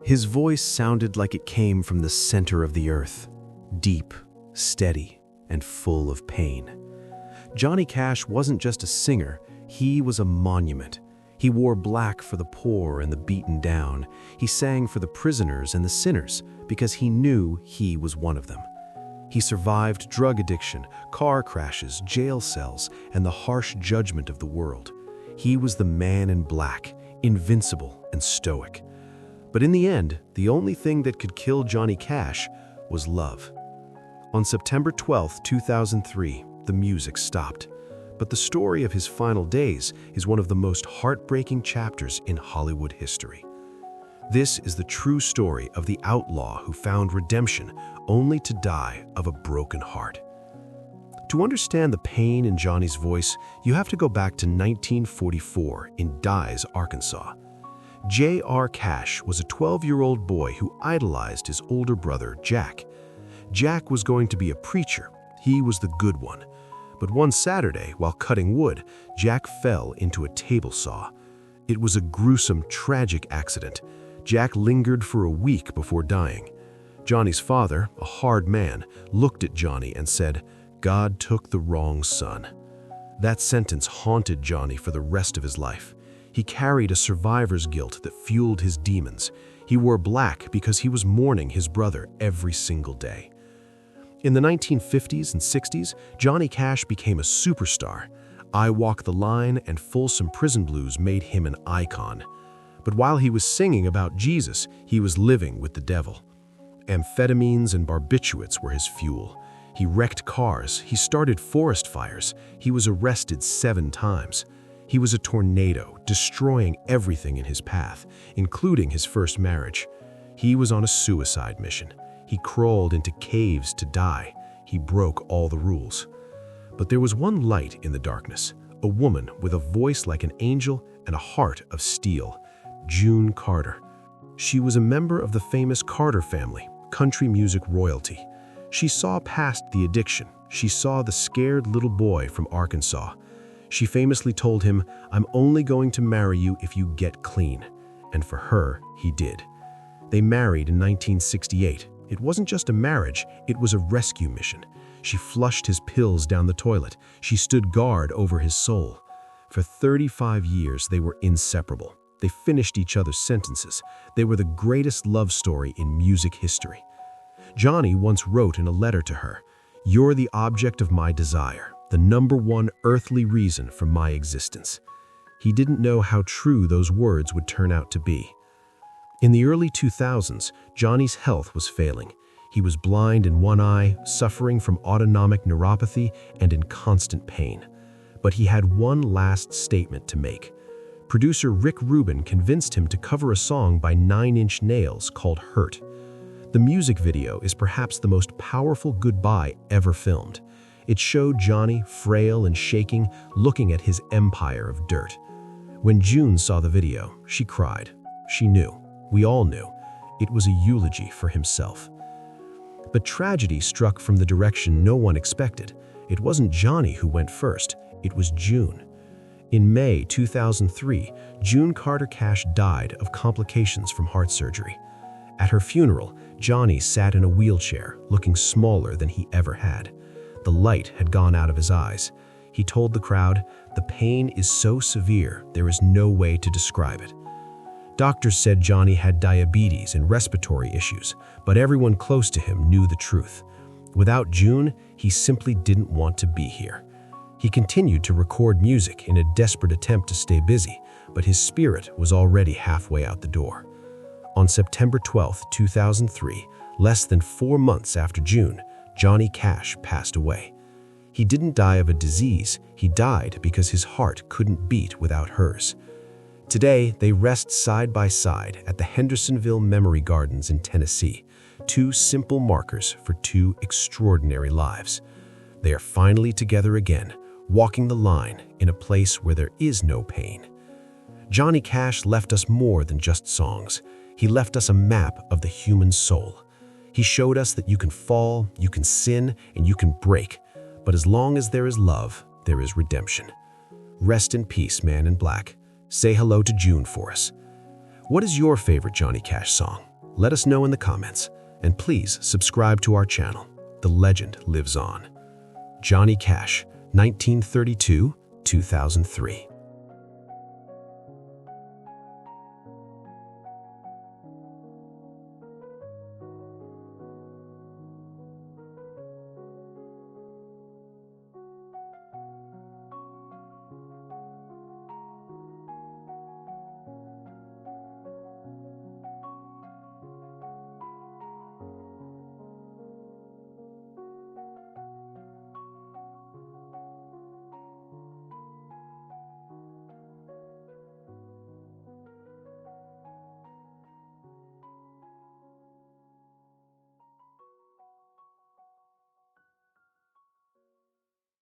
His voice sounded like it came from the center of the earth, deep, steady, and full of pain. Johnny Cash wasn't just a singer, he was a monument. He wore black for the poor and the beaten down. He sang for the prisoners and the sinners because he knew he was one of them. He survived drug addiction, car crashes, jail cells, and the harsh judgment of the world. He was the man in black, invincible and stoic. But in the end, the only thing that could kill Johnny Cash was love. On September 12, 2003, the music stopped. But the story of his final days is one of the most heartbreaking chapters in Hollywood history. This is the true story of the outlaw who found redemption only to die of a broken heart. To understand the pain in Johnny's voice, you have to go back to 1944 in Dyes, Arkansas. J.R. Cash was a 12-year-old boy who idolized his older brother, Jack. Jack was going to be a preacher. He was the good one. But one Saturday, while cutting wood, Jack fell into a table saw. It was a gruesome, tragic accident. Jack lingered for a week before dying. Johnny's father, a hard man, looked at Johnny and said, "God took the wrong son." That sentence haunted Johnny for the rest of his life. He carried a survivor's guilt that fueled his demons. He wore black because he was mourning his brother every single day. In the 1950s and 60s, Johnny Cash became a superstar. I Walk the Line and Folsom Prison Blues made him an icon. But while he was singing about Jesus, he was living with the devil. Amphetamines and barbiturates were his fuel. He wrecked cars, he started forest fires, he was arrested 7 times. He was a tornado, destroying everything in his path, including his first marriage. He was on a suicide mission. He crawled into caves to die. He broke all the rules. But there was one light in the darkness, a woman with a voice like an angel and a heart of steel, June Carter. She was a member of the famous Carter family, country music royalty. She saw past the addiction. She saw the scared little boy from Arkansas. She famously told him, "I'm only going to marry you if you get clean." And for her, he did. They married in 1968. It wasn't just a marriage, it was a rescue mission. She flushed his pills down the toilet. She stood guard over his soul. For 35 years, they were inseparable. They finished each other's sentences. They were the greatest love story in music history. Johnny once wrote in a letter to her, "You're the object of my desire, the #1 earthly reason for my existence." He didn't know how true those words would turn out to be. In the early 2000s, Johnny's health was failing. He was blind in one eye, suffering from autonomic neuropathy, and in constant pain. But he had one last statement to make. Producer Rick Rubin convinced him to cover a song by 9 Inch Nails called Hurt. The music video is perhaps the most powerful goodbye ever filmed. It showed Johnny, frail and shaking, looking at his empire of dirt. When June saw the video, she cried. She knew. We all knew. It was a eulogy for himself. But tragedy struck from the direction no one expected. It wasn't Johnny who went first, it was June. In May 2003, June Carter Cash died of complications from heart surgery. At her funeral, Johnny sat in a wheelchair, looking smaller than he ever had. The light had gone out of his eyes. He told the crowd, "The pain is so severe, there is no way to describe it." Doctors said Johnny had diabetes and respiratory issues, but everyone close to him knew the truth. Without June, he simply didn't want to be here. He continued to record music in a desperate attempt to stay busy, but his spirit was already halfway out the door. On September 12, 2003, less than 4 months after June, Johnny Cash passed away. He didn't die of a disease, he died because his heart couldn't beat without hers. Today, they rest side by side at the Hendersonville Memory Gardens in Tennessee, 2 simple markers for 2 extraordinary lives. They are finally together again, walking the line in a place where there is no pain. Johnny Cash left us more than just songs. He left us a map of the human soul. He showed us that you can fall, you can sin, and you can break, but as long as there is love, there is redemption. Rest in peace, man in black. Say hello to June for us. What is your favorite Johnny Cash song? Let us know in the comments, and please subscribe to our channel. The legend lives on. Johnny Cash, 1932-2003.